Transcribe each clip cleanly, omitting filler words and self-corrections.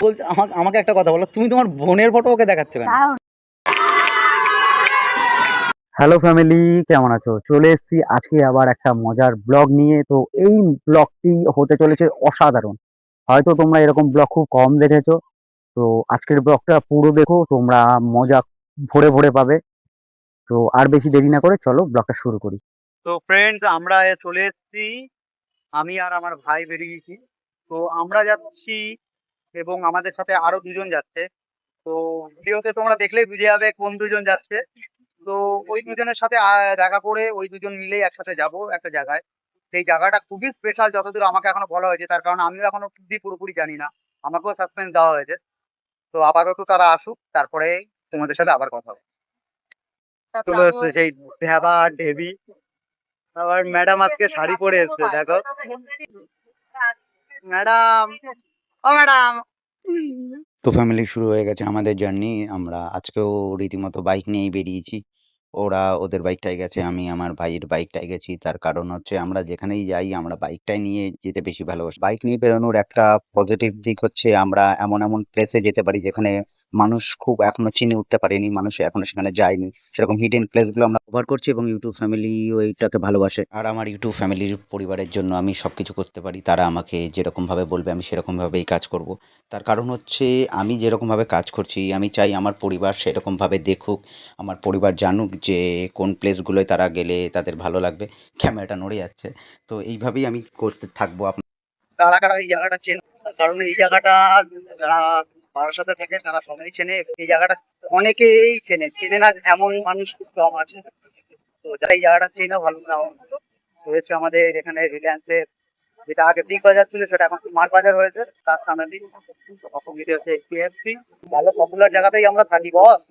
বলতে আমাকে একটা কথা বলো, তুমি তোমার বোনের ফটো ওকে দেখাচ্ছ কেন? হ্যালো ফ্যামিলি, কেমন আছো? চলে এসেছি আজকে আবার একটা মজার ব্লগ নিয়ে। তো এই ব্লগটি হতে চলেছে অসাধারণ। হয়তো তোমরা এরকম ব্লগ খুব কম দেখেছো। তো আজকের ব্লগটা পুরো দেখো, তোমরা মজা ভরে ভরে পাবে। তো আর বেশি দেরি না করে চলো ব্লগটা শুরু করি। তো ফ্রেন্ডস, আমরা চলে এসেছি, আমি আর আমার ভাই বেরিয়েছি। তো আমরা যাচ্ছি এবং আমাদের সাথে আরো দুজন যাচ্ছে। তো ভিডিওতে তোমরা দেখলেই বুঝে যাবে কোন দুজন যাচ্ছে। তো ওই দুজনের সাথে দেখা করে ওই দুজন মিলেই একসাথে যাব একটা জায়গায়। সেই জায়গাটা খুবই স্পেশাল, যতদূর আমাকে এখনো বলা হয়েছে, তার কারণ আমিও এখনো অব্দি পুরোপুরি জানি না। আমাকেও সাসপেন্স দেওয়া হয়েছে। তো আপাতত তারা আসুক, তারপরে তোমাদের সাথে আবার কথা হবে। চলে এসছে সেই ঢেবা ঢেবি। আবার ম্যাডাম আজকে শাড়ি পরে এসছে, দেখো ম্যাডাম। ও ম্যাডাম। তো ফ্যামিলি, শুরু হয়ে গেছে আমাদের জার্নি। আমরা আজকেও রীতিমতো বাইক নিয়েই বেরিয়েছি। ওরা ওদের বাইকটায় গেছে, আমি আমার ভাইয়ের বাইকটায় গেছি। তার কারণ হচ্ছে আমরা যেখানেই যাই আমরা বাইকটাই নিয়ে যেতে বেশি ভালোবাসি। বাইক নিয়ে বেরোনোর একটা পজিটিভ দিক হচ্ছে আমরা এমন এমন প্লেসে যেতে পারি যেখানে মানুষ খুব এখনো চিনে উঠতে পারেনি, মানুষ এখনো সেখানে যায়নি। সেরকম হিডেন প্লেসগুলো আমরা কভার করছি এবং ইউটিউব ফ্যামিলিও এইটাকে ভালোবাসে। আর আমার ইউটিউব ফ্যামিলির পরিবারের জন্য আমি সবকিছু করতে পারি। তারা আমাকে যেরকমভাবে বলবে আমি সেরকমভাবেই কাজ করব। তার কারণ হচ্ছে আমি যেরকমভাবে কাজ করছি আমি চাই আমার পরিবার সেরকমভাবে দেখুক, আমার পরিবার জানুক যে কোন প্লেসগুলোয় তারা গেলে তাদের ভালো লাগবে। ক্যামেরাটা নড়ে যাচ্ছে। তো এইভাবেই আমি করতে থাকবো। কারা কারা এই জায়গাটা চেনে? কারণ এই জায়গাটা যারা বারাসাতে থাকে তারা সবাই চেনে। এই জায়গাটা অনেকেই চেনে, চেনে না এমন মানুষ খুব কম আছে। তো যারা এই জায়গাটা চেনে ভালো না, হয়েছে আমাদের এখানে রিলায়েন্সের যেটা আগে বিগ বাজার ছিল সেটা এখন স্মার্ট বাজার হয়েছে, তার সামনে দিক অপোজিটে হচ্ছে কেএফসি। ভালো পপুলার জায়গাতেই আমরা থাকি বস,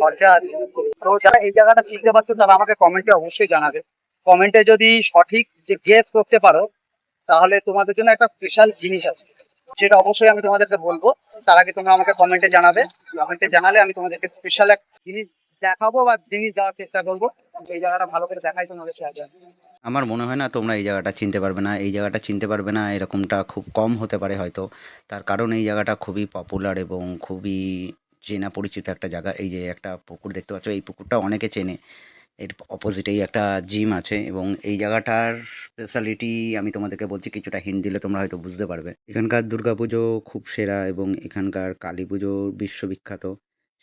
খরচা আছে। তো যারা এই জায়গাটা চিনতে পারছো তারা আমাকে কমেন্টে অবশ্যই জানাবে। কমেন্টে যদি সঠিক যে গেস করতে পারো তাহলে তোমাদের জন্য একটা স্পেশাল জিনিস আছে, সেটা অবশ্যই আমি তোমাদেরকে বলবো। তার আগে তোমরা আমাকে কমেন্টে জানাবে। কমেন্টে জানালে আমি তোমাদেরকে স্পেশাল এক জিনিস দেখাবো বা জিনিস দেওয়ার চেষ্টা করবো। এই জায়গাটা ভালো করে দেখাই তোমাদের সাথে। আমার মনে হয় না তোমরা এই জায়গাটা চিনতে পারবে না। এই জায়গাটা চিনতে পারবে না এরকমটা খুব কম হতে পারে হয়তো। তার কারণ এই জায়গাটা খুবই পপুলার এবং খুবই চেনা পরিচিত একটা জায়গা। এই যে একটা পুকুর দেখতে পাচ্ছ, এই পুকুরটা অনেকে চেনে। এর অপোজিটেই একটা জিম আছে এবং এই জায়গাটার স্পেশালিটি আমি তোমাদেরকে বলছি, কিছুটা হিন্ট দিলে তোমরা হয়তো বুঝতে পারবে। এখানকার দুর্গাপুজো খুব সেরা এবং এখানকার কালী পুজো বিশ্ববিখ্যাত।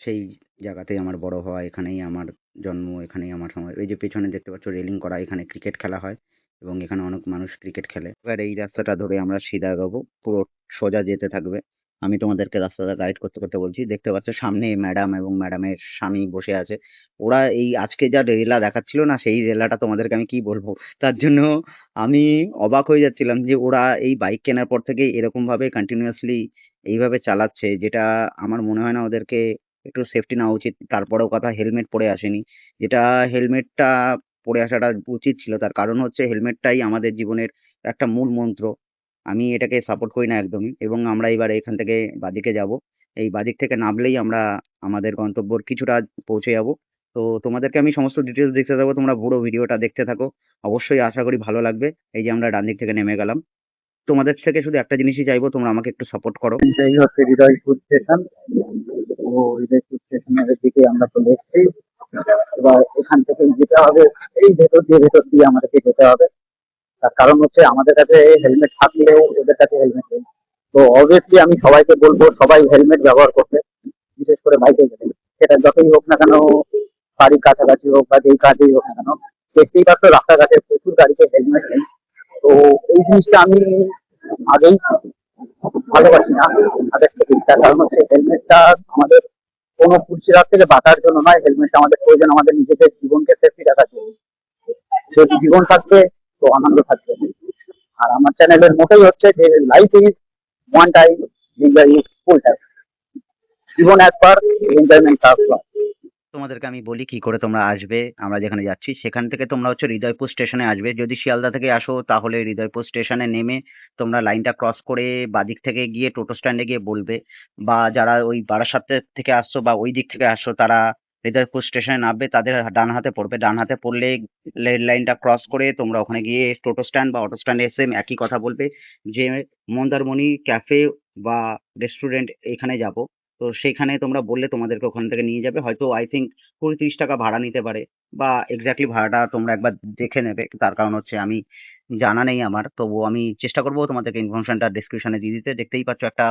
সেই জায়গাতেই আমার বড় হওয়া, এখানেই আমার জন্ম, এখানেই আমার সময়। এই যে পেছনে দেখতে পাচ্ছ রেলিং করা, এখানে ক্রিকেট খেলা হয় এবং এখানে অনেক মানুষ ক্রিকেট খেলে। এবার এই রাস্তাটা ধরে আমরা সিধা এগোবো, পুরো সোজা যেতে থাকবে। আমি তোমাদেরকে রাস্তাটা গাইড করতে করতে বলছি। দেখতে পাচ্ছ সামনে ম্যাডাম এবং ম্যাডামের স্বামী বসে আছে। ওরা এই আজকে যা রেলা দেখাচ্ছিল না, সেই রেলাটা তোমাদেরকে আমি কি বলবো। তার জন্য আমি অবাক হয়ে যাচ্ছিলাম যে ওরা এই বাইক কেনার পর থেকে এরকম ভাবে কন্টিনিউয়াসলি এইভাবে চালাচ্ছে, যেটা আমার মনে হয় না ওদেরকে একটু সেফটি নেওয়া উচিত। তারপরেও কথা, হেলমেট পরে আসেনি, যেটা হেলমেটটা পরে আসাটা উচিত ছিল। তার কারণ হচ্ছে হেলমেটটাই আমাদের জীবনের একটা মূল মন্ত্র। আমি এটাকে সাপোর্ট করি না একদমই। এবং আমরা এবার এখান থেকে বাদিকে যাব। এই বাদিক থেকে নামলেই আমরা আমাদের গন্তব্যর কিছুটা পৌঁছে যাব। তো তোমাদেরকে আমি সমস্ত ডিটেলস দেখতে দেবো, তোমরা পুরো ভিডিওটা দেখতে থাকো। অবশ্যই আশা করি ভালো লাগবে। এই যে আমরা ডান দিক থেকে নেমে গেলাম। তোমাদের থেকে শুধু একটা জিনিসই চাইবো, তোমরা আমাকে একটু সাপোর্ট করো। এই হচ্ছে হৃদয়পুর স্টেশন। ও হৃদয়পুর স্টেশনের দিকে আমরা চলে এসেছি। এবার এখান থেকে যেতে হবে, এই ভেতর দিয়ে আমাদেরকে যেতে হবে। তার কারণ হচ্ছে আমাদের কাছে হেলমেট থাকলেও ওদের কাছে হেলমেট নেই। তো অবভিয়াসলি আমি সবাইকে বলবো সবাই হেলমেট ব্যবহার করতে, বিশেষ করে বাইকে গেলে। সেটা যতই হোক না কেন, বাড়ির কাছাকাছি হোক বা যেই কাজেই হোক না কেন, দেখতেই পাচ্ছ রাস্তাঘাটে প্রচুর গাড়িতে হেলমেট নেই। তো এই জিনিসটা আমি আগেই ভালোবাসি না, আগের থেকেই। তার কারণ হচ্ছে হেলমেটটা আমাদের কোনো ফুলসিরাত থেকে বাঁচার জন্য নয়, হেলমেটটা আমাদের প্রয়োজন আমাদের নিজেদের জীবনকে সেফটি রাখার জন্য। যদি জীবন থাকবে তো আনন্দ থাকবে। আর আমার চ্যানেলের মোটেই হচ্ছে যে life is one time, enjoy is full time. জীবন একবার, এনজয়মেন্ট একবার। তোমাদেরকে আমি বলি কি করে তোমরা আসবে। আমরা যেখানে যাচ্ছি সেখান থেকে তোমরা হচ্ছে হৃদয়পুর স্টেশনে আসবে। যদি শিয়ালদা থেকে আসো তাহলে হৃদয়পুর স্টেশনে নেমে তোমরা লাইনটা ক্রস করে বাদিক থেকে গিয়ে টোটো স্ট্যান্ডে গিয়ে বলবে। বা যারা ওই বারাসাত থেকে আসছো বা ওই দিক থেকে আসছো তারা হৃদয়পুর স্টেশনে নামবে, তাদের ডান হাতে পড়বে। ডান হাতে পড়লে রেল লাইনটা ক্রস করে তোমরা ওখানে গিয়ে টোটো স্ট্যান্ড বা অটো স্ট্যান্ডে এসে একই কথা বলবে যে মন্দারমণি ক্যাফে বা রেস্টুরেন্ট এখানে যাব, তো সেখানে তোমরা বললে তোমাদেরকে ওখান থেকে নিয়ে যাবে। হয়তো আই থিঙ্ক 20-30 টাকা ভাড়া নিতে পারে, বা এক্স্যাক্টলি ভাড়াটা তোমরা একবার দেখে নেবে। তার কারণ হচ্ছে আমি জানা নেই আমার, তবুও আমি চেষ্টা করবো তোমাদেরকে ইনফরমেশনটা ডেসক্রিপশনে দিয়ে দিতে। দেখতেই পাচ্ছ একটা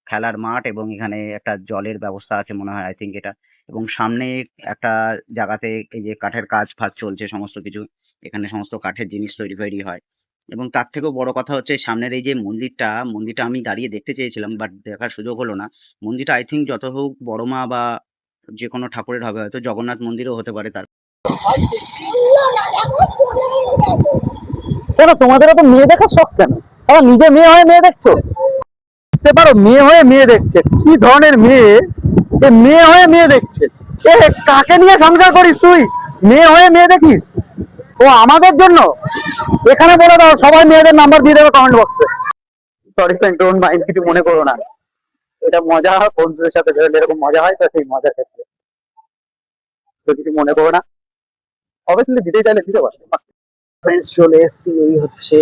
খেলার মাঠ, এবং এখানে একটা জলের ব্যবস্থা আছে মনে হয় আই থিঙ্ক এটা। এবং সামনে একটা জায়গাতে এই যে কাঠের কাজ ফাজ চলছে সমস্ত কিছু, এখানে সমস্ত কাঠের জিনিস তৈরি ফৈরি হয়। এবং তার থেকেও বড় কথা হচ্ছে সামনের এই যে মন্দিরটা আমি দাঁড়িয়ে দেখতে চেয়েছিলাম, বাট দেখার সুযোগ হলো না। মন্দিরটা আই থিঙ্ক যত হোক বড় মা বা যে কোনো ঠাকুরের হবে, হয়তো জগন্নাথ মন্দিরও হতে পারে। তার কেন তোমাদের তো মেয়ে দেখার শখ কেন? আবার নিজে মেয়ে হয়ে মেয়ে দেখছো? দেখতে পারো মেয়ে হয়ে মেয়ে দেখছে, কি ধরনের মেয়ে! এ মেয়ে হয়ে মেয়ে দেখছে। এ কাকে নিয়ে সংসার করিস তুই? মেয়ে হয়ে মেয়ে দেখিস? ও আমাদের জন্য? এখানে বলে দাও, সবাই মেয়েদের নাম্বার দিয়ে দেবে কমেন্ট বক্সে। সরি ফ্রেন্ড, ডোন্ট মাইন্ড, কিছু মনে করো না। এটা মজা হয় বন্ধুদের সাথে, এরকম মজা হয় তো, সেই মজার ক্ষেত্রে তো কিছু মনে করো না। অবশ্যই দিতে চাইলে দিতে পারো। ফ্রেন্ডস চলে এসেছি, এই হচ্ছে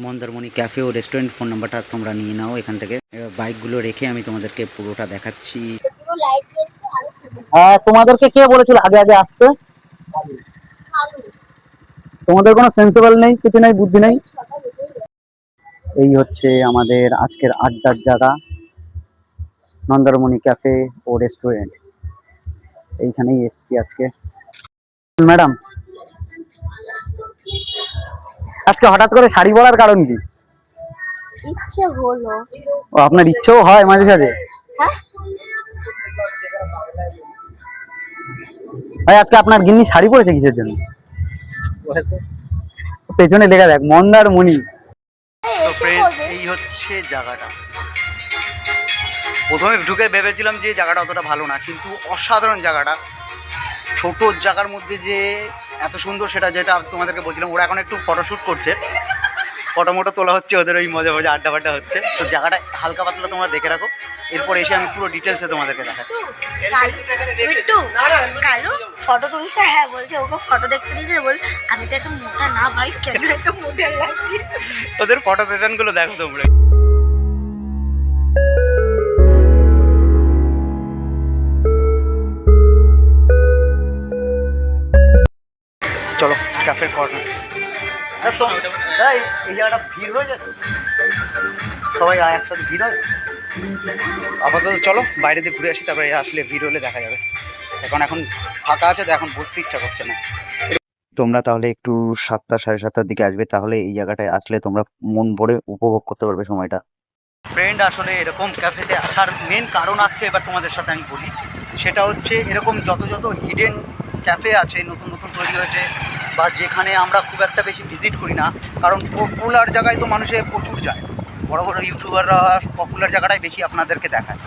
মন্দারমণি ক্যাফে ও রেস্টুরেন্ট। ফোন নাম্বারটা তোমরা নিয়ে নাও এখান থেকে। এবার বাইকগুলো রেখে আমি তোমাদেরকে পুরোটা দেখাচ্ছি। হ্যাঁ, তোমাদেরকে কে বলেছিল আগে আগে আসতে? তোমাদের কোনো সেন্সিবল নেই, কিছু নেই, বুদ্ধি নেই। এই হচ্ছে আমাদের আজকের আড্ডার জায়গা, মন্দারমণি ক্যাফে ও রেস্টুরেন্ট। এইখানেই এসছি আজকে। ম্যাডাম, আজকে হঠাৎ করে শাড়ি পরার কারণ কি? ইচ্ছে হলো। ও, আপনার ইচ্ছেও হয় মাঝে সাঝে? হ্যাঁ, ভাই, আজকে আপনার গিন্নি শাড়ি পরেছে কিসের জন্য? পেছনে লেখা দেখ, মন্দারমণি। তো ফ্রেন্ডস, এই হচ্ছে জায়গাটা। প্রথমে ঢুকে ভেবেছিলাম যে জায়গাটা অতটা ভালো না, কিন্তু অসাধারণ জায়গাটা। ছোট জায়গার মধ্যে যে এত সুন্দর, যেটা তোমাদেরকে বলছিলাম। ওরা এখন একটু ফটোশ্যুট করছে, ফটো মোটো তোলা হচ্ছে, ওদের ওই মজা মজা আড্ডা ফাড্ডা হচ্ছে। তো জায়গাটা হালকা পাতলা তোমরা দেখে রাখো, এরপর এসে আমি পুরো ডিটেলসে তোমাদেরকে দেখাচ্ছি। কালু ফটো তুলছে, হ্যাঁ বলছে ওকে ফটো দেখতে দিয়েছে, বল আমি তো একটা মোটা না ভাই, কেন এত মোটা লাগছে। ওদের ফটো সেশনগুলো দেখো তোমরা। চলো ক্যাফের কর্নার। এই জায়গাটা ভিড় হয়ে যায়, সবাই একসাথে ভিড় হয়। আপাতত চলো বাইরে দিয়ে ঘুরে আসি, তারপরে আসলে ভিড় হলে দেখা যাবে। এখন ফাঁকা আছে, তো এখন বসতে ইচ্ছা করছে না। তোমরা তাহলে একটু 7টা 7:30টার দিকে আসবে, তাহলে এই জায়গাটায় আসলে তোমরা মন ভরে উপভোগ করতে পারবে সময়টা। ফ্রেন্ড, আসলে এরকম ক্যাফেতে আসার মেন কারণ আজকে এবার তোমাদের সাথে আমি বলি। সেটা হচ্ছে এরকম যত যত হিডেন ক্যাফে আছে, নতুন নতুন তৈরি হয়েছে, বা যেখানে আমরা খুব একটা বেশি ভিজিট করি না, কারণ পপুলার জায়গায় তো মানুষে প্রচুর যায়, বড় বড় ইউটিউবাররা পপুলার জায়গাটাই বেশি আপনাদেরকে দেখায়।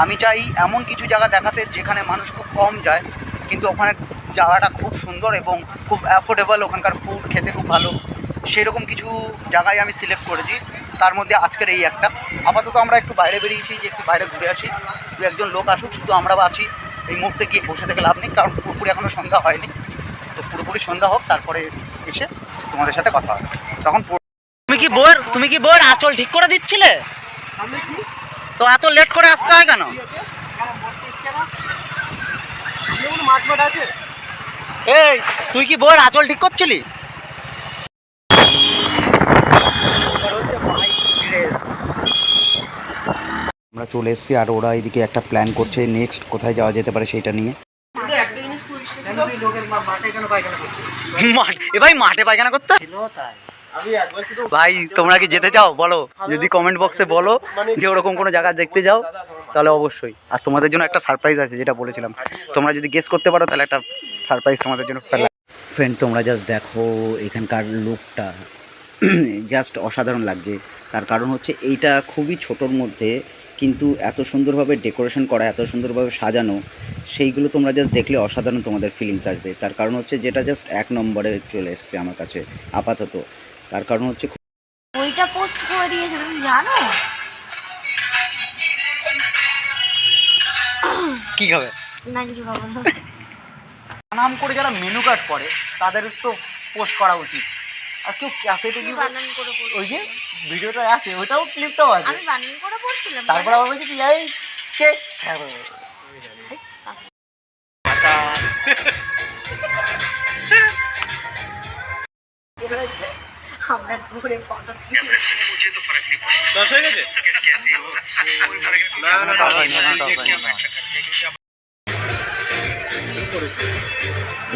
আমি চাই এমন কিছু জায়গা দেখাতে যেখানে মানুষ খুব কম যায়, কিন্তু ওখানে জায়গাটা খুব সুন্দর এবং খুব অ্যাফোর্ডেবল, ওখানকার ফুড খেতে খুব ভালো। সেরকম কিছু জায়গায় আমি সিলেক্ট করেছি, তার মধ্যে আজকের এই একটা। আপাতত আমরা একটু বাইরে বেরিয়েছি, যে একটু বাইরে ঘুরে আসি, দু একজন লোক আসুক, শুধু আমরা আছি। এই মুহূর্তে গিয়ে বসে থেকে লাভ নেই, কারণ পুরোপুরি এখনও সন্ধ্যা হয়নি। তো পুরোপুরি সন্ধ্যা হোক, তারপরে এসে তোমাদের সাথে কথা হবে। তখন তুমি কি বউয়ের আঁচল ঠিক করে দিচ্ছিলে? তো এত লেট করে আসতে হয় কেন? এই, তুই কি বউয়ের আঁচল ঠিক করছিলি? আমরা চলে এসেছি, আর ওরা এদিকে একটা প্ল্যান করছে নেক্সট কোথায় যাওয়া যেতে পারে সেইটা নিয়ে। ভাই, মাঠে পায়খানা করতে ভাই, তোমরা কি যেতে চাও বলো? যদি কমেন্ট বক্সে বলো যে ওরকম কোনো জায়গা দেখতে যাও, তাহলে অবশ্যই। আর তোমাদের জন্য একটা সারপ্রাইজ আছে, যেটা বলেছিলাম। তোমরা যদি গেস করতে পারো, তাহলে একটা সারপ্রাইজ তোমাদের জন্য। ফ্রেন্ড, তোমরা জাস্ট দেখো এখানকার লুকটা, জাস্ট অসাধারণ লাগছে। তার কারণ হচ্ছে এইটা খুবই ছোটোর মধ্যে, কিন্তু এত সুন্দরভাবে ডেকোরেশন করা, এত সুন্দরভাবে সাজানো, সেইগুলো তোমরা জাস্ট দেখলে অসাধারণ তোমাদের ফিলিংস আসবে। তার কারণ হচ্ছে যেটা জাস্ট 1 নম্বরে চলে এসছে আমার কাছে আপাতত। তার কারণ হচ্ছে ওইটা পোস্ট করে দিয়েছে, তুমি জানো? কি হবে না, কিছু খাবো না। নাম করে যারা মেনু কার্ড করে, তাদের তো পোস্ট করা উচিত। আর কেউ ক্যাফেতে কি গিয়ে বানান করে ওই যে পড়ছিলাম ভিডিওটা আছে ওটাও ক্লিপটাও আছে, আমি বানান করে পড়ছিলাম তারপর আবার বলছি কি এই কে হয়েছে আমরা দূরে ফটো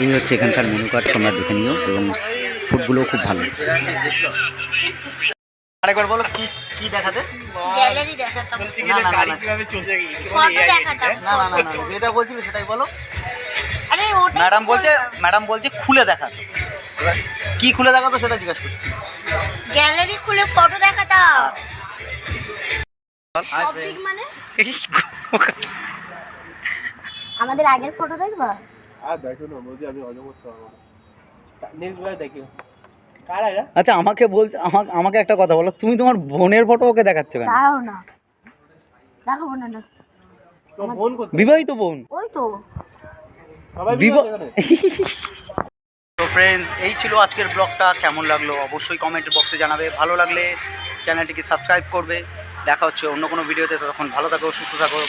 এই হচ্ছে এখানকার মেনু কার্ড, তোমরা দেখে নিও, এবং ফুডগুলোও খুব ভালো। আরেকবার বলো কি কি দেখাতে? গ্যালারি দেখাতাম ফটো দেখাতাম না না না না যেটা বলছিলে সেটাই বলো। আরে ওটা ম্যাডাম বলছে খুলে দেখাতো, এবার কি খুলে দেখাতো সেটা জিজ্ঞাসা করছি। গ্যালারি খুলে ফটো দেখাতাম শপিং মানে আমাদের আগের ফটো দেখবা আর দেখো না বলছি আমি হজম করতে পারবো না। নেক্সট বার দেখি কার আইরা আচ্ছা আমাকে একটা কথা বলো, তুমি তোমার বোনের ফটো ওকে দেখাচ্ছ কেন? তাও না দেখাবো না না তো ফোন করতে বিবাহিত বোন। ওই তো সবাই বিবাহ এখানে তো ফ্রেন্ডস, এই ছিল আজকের ব্লগটা। কেমন লাগলো অবশ্যই কমেন্ট বক্সে জানাবে, ভালো লাগলে চ্যানেলটিকে সাবস্ক্রাইব করবে। দেখা হচ্ছে অন্য কোনো ভিডিওতে, ততক্ষণ ভালো থাকো, সুস্থ থাকো।